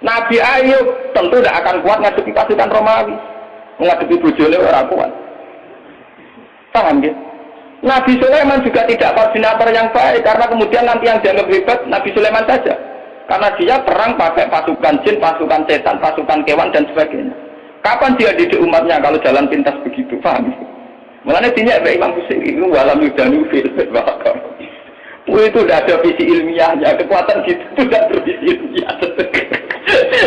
Nabi Ayub tentu tidak akan kuat ngadepi pasukan Romawi, menghadapi bojone orang kuat. Paham ya? Nabi Sulaiman juga tidak koordinator yang baik, karena kemudian nanti yang dianggap hebat Nabi Sulaiman saja. Karena dia perang pakai pasukan jin, pasukan setan, pasukan kewan dan sebagainya. Kapan dia didik umatnya kalau jalan pintas begitu? Paham? Makanya dinyak Imam Busiri itu walam yudanu fil bakar. Itu tidak ada visi ilmiahnya, kekuatan gitu tidak bervisi ilmiah.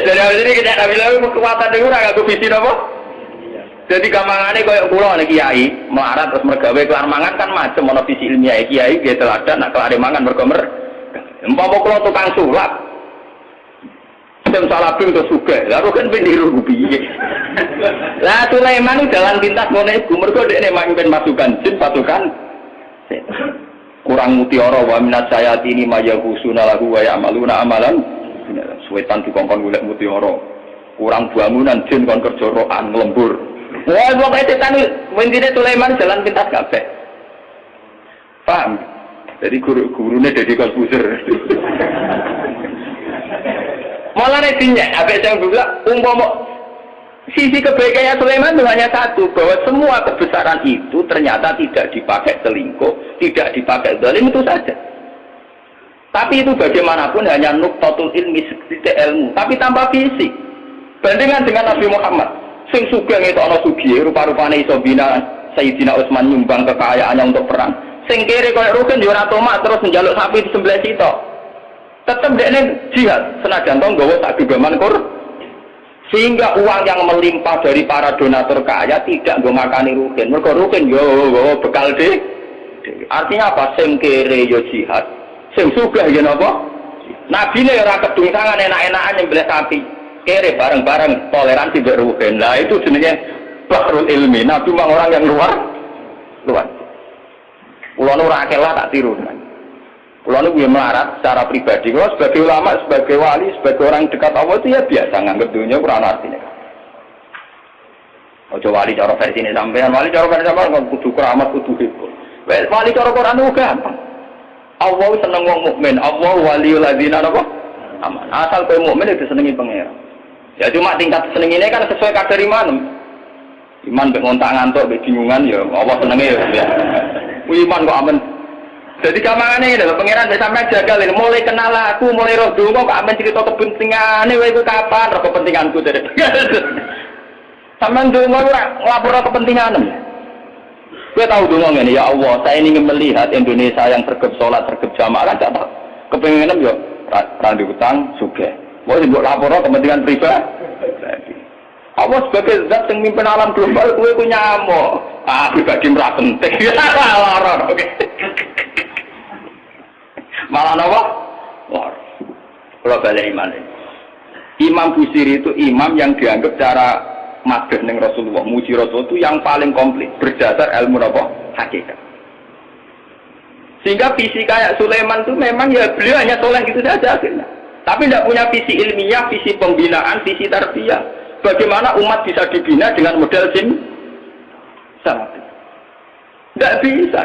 Jadi ini kita bilang kekuatan itu nggak ada visi apa? Jadi gampangannya kayak pulau nih kiai melarat terus mergawe kelar mangan kan macam ono visi ilmiah kiai dia teladan nak kelar mangan berkomer. Empama pulau tukang sulap, jam salabim terus suka, lalu kan peniru piye. Lah Sulaiman itu jalan pintas ngono iku mergo dekne mamimpin pasukan jin pasukan kurang mutiara wa minat sayati ini mayahusuna lahu wa ya'maluna amalan suwetan dikongkon golek mutiara kurang bangunan jin kon kerja rokan lembur. Wah, pokoknya setan intine Sulaiman jalan pintas kabeh. Paham? Jadi guru-gurunya jadi konfuser. Malah netinya, apa yang bilang, umpama sisi kebaikannya Sulaiman itu hanya satu, bahwa semua kebesaran itu ternyata tidak dipakai selingkuh, tidak dipakai zalim itu saja. Tapi itu bagaimanapun hanya nuktatul ilmi sedikit ilmu, tapi tanpa fisik. Bandingan dengan Nabi Muhammad, sing sugeng itu ana sugih, rupa-rupane iso bina Sayyidina Utsman nyumbang kekayaannya untuk perang. Sing kere koyo Rukin yo ora tomak terus njaluk sapi di sebelah situ. Tetep dekne jihad senajan to nggawa sak gegaman kur. Sehingga uang yang melimpah dari para donatur kaya tidak nggo makani Rukin. Mergo Rukin yo bekal de. Artinya apa? Sing kere yo jihad. Sing sugih yo napa? Nabine ora kedung tangan enak-enakan nyembelih sapi. Kere bareng-bareng toleransi mbek Rukin. Lah itu jenenge bahrul ilmi. Nabi memang orang yang luar. Kulo nu ora kelah tak tiru. Kulo nu piye melarat secara pribadi. Kulo sebagai ulama, sebagai wali, sebagai orang dekat Allah itu ya biasa nganggep dunia ora ana artine. Ojo wali cara versi ini sampean, wali cara versi sampean kudu keramat, kudu hebat. Wali cara Quran itu gampang. Allah seneng wong mukmin, Allah waliul ladzina apa? Aman. Asal kowe mukmin itu senengi pangeran. Ya cuma tingkat seneng ini kan sesuai kadar iman. Iman mbek ngontak ngantuk mbek bingungan ya Allah senenge ya. Iman kok aman. Jadi kamangane lho pangeran wis sampean jagal mulai kenal aku, mulai roh donga kok amen cerita kepentingane kowe iku kapan roh kepentinganku dari. Sampeyan donga ora nglapor kepentingan. Kowe tahu donga ngene ya Allah, saya ingin melihat Indonesia yang sergap salat, sergap jamaah kan tak kepengin yo ra utang sugih. Mau mbok lapor kepentingan pribadi. Allah sebagai zat yang mimpin alam global, kowe ku nyamuk. Ah, pribadi merah penting. Lara, oke. Malah apa? Wah, kalau balik iman. Imam Busiri itu imam yang dianggap cara madhah ning Rasulullah, muji Rasul itu yang paling komplit, berdasar ilmu apa? Hakikat. Sehingga visi kayak Sulaiman itu memang ya beliau hanya soleh gitu saja akhirnya. Tapi tidak punya visi ilmiah, visi pembinaan, visi tarbiyah. Bagaimana umat bisa dibina dengan model jin? Tidak bisa.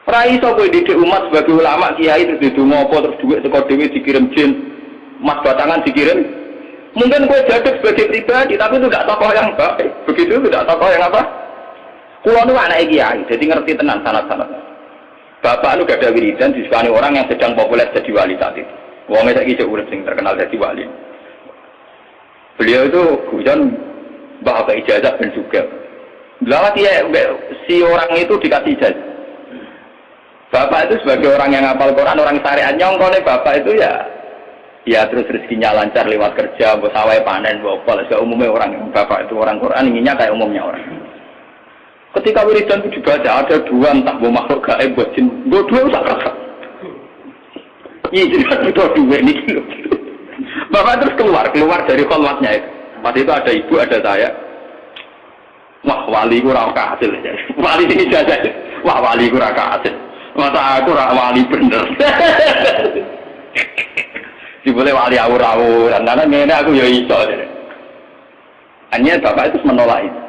Rai so kowe didik umat sebagai ulama kiai terus didonga apa terus duit teko dhewe dikirim jin, emas batangan dikirim. Mungkin kowe jadi sebagai pribadi tapi itu tidak tokoh yang baik. Begitu tidak tokoh yang apa? Kulo nu anak kiai, jadi ngerti tenan sanad-sanad. Bapak lu gak ada wiridan disukani orang yang sedang populer jadi wali saat itu. Wongnya saya kisah urip sing terkenal jadi wali. Beliau itu hujan bahagia ijazah dan juga. Belawat dia si orang itu dikasih ijazah. Bapak itu sebagai orang yang hafal Quran, orang syariat nyongkone bapak itu ya terus rezekinya lancar lewat kerja, sawai panen, bopol. Umumnya orang bapak itu orang Quran inginnya kayak umumnya orang. Ketika wiridan itu dibaca ada dua entah mau makhluk gaib buat jin, dua usah kerasa. Iya jadi ada dua ini. Bapak terus keluar dari kholwatnya itu. Pas itu ada ibu, ada saya. Wah wali kurang kasil ya. Wali ini jajah. Wah wali kurang kasil. Masa aku wali bener. Diboleh wali awur-awur. Karena ini aku ya iso. Hanya bapak itu menolak itu.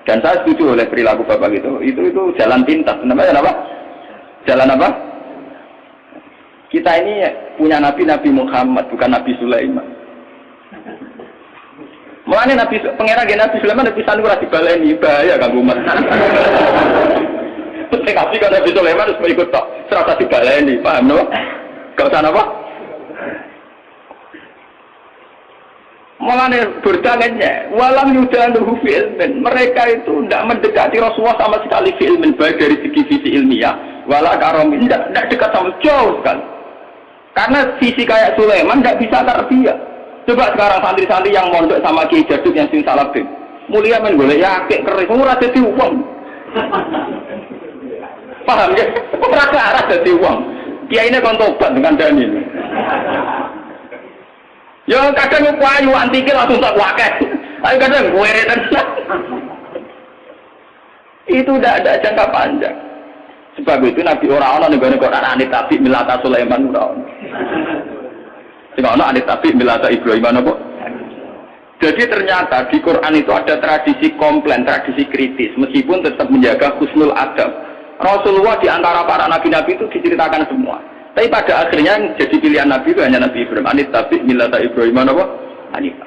Dan saya setuju oleh perilaku bapak itu jalan pintas. Namanya apa? Jalan apa? Kita ini punya Nabi Muhammad, bukan Nabi Sulaiman. Mulanya pengira Nabi Sulaiman Nabi Sulaiman ora dibaleni bahaya kanggo umat. Sing Nabi kan Nabi Sulaiman harus ikut tok, serasa dibaleni, paham no? Gak usah apa? Mulanya berdangannya, walam yudanuhu fi ilmin. Mereka itu tidak mendekati Rasulullah sama sekali fi ilmin, baik dari segi visi ilmiah, wala karomin, tidak dekat sama jauh kan. Karena visi kayak Sulaiman tidak bisa tarbiyah. Coba sekarang santri-santri yang mondok sama Kiai Jaduk yang sing salabim, mulia men boleh yakin keris, ora dadi uang. Paham ya? Ora arah dadi uang. Kiai ini kon tobat dengan Daniel. Ya kadang payu antikir langsung tak wakil. Ayo kadang gue tenan. Itu tidak ada jangka panjang. Sebab itu Nabi orang-orang negara Quran anit tapi milata Sulaiman orang. Tidak ada anit tapi milata Ibrahim apa? Jadi ternyata di Quran itu ada tradisi komplain, tradisi kritis, meskipun tetap menjaga husnul adab. Rasulullah di antara para nabi-nabi itu diceritakan semua. Tapi pada akhirnya yang jadi pilihan Nabi itu hanya Nabi Ibrahim. Anit tapi milata Ibrahim apa?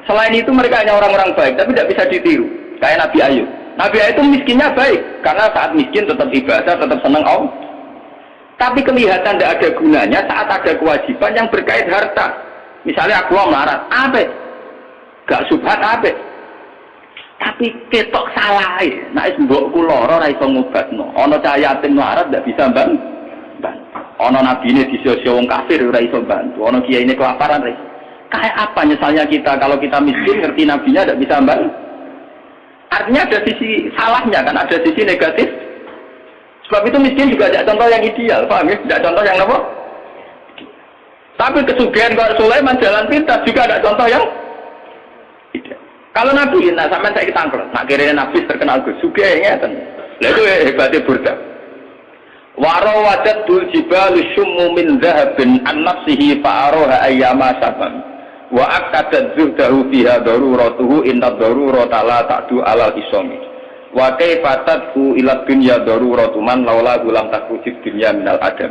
Selain itu mereka hanya orang-orang baik, tapi tidak bisa ditiru. Kayak Nabi Ayub. Nabi Ayub itu miskinnya baik, karena saat miskin tetap ibadah, tetap senang Allah. Tapi kelihatan tidak ada gunanya saat ada kewajiban yang berkait harta. Misalnya aku mau melarat, apa? Gak subhat apa? Tapi ketok salah. Nah, mbokku lara ora iso ngobatno. Ana cahaya yatim melarat tidak bisa bantu. Ana nabine disio-sio wong kafir ora iso bantu. Ana kiai ini kelaparan ora. Kayak apa misalnya kita kalau kita miskin ngerti nabinya tidak bisa bantu. Artinya ada sisi salahnya kan, ada sisi negatif. Sebab itu miskin juga ada contoh yang ideal, paham ya? Tidak contoh yang apa? Tapi kesugihan kalau Sulaiman jalan pintas juga ada contoh yang ideal. Kalau Nabi, nah sampai saya ketangkep, nak kira Nabi terkenal Gus, sugihnya kan. Lah itu hebatnya Burda. Warawatul jibalu syummu min dhahabin an nafsihi fa'aroha ayyama sabam. Wa akadat zuhdahu fiha daruratuhu inna darurata la ta'du alal isomi wa kaifa tadku ila dunya daruratu man laula gulam takujib dunya minal adam.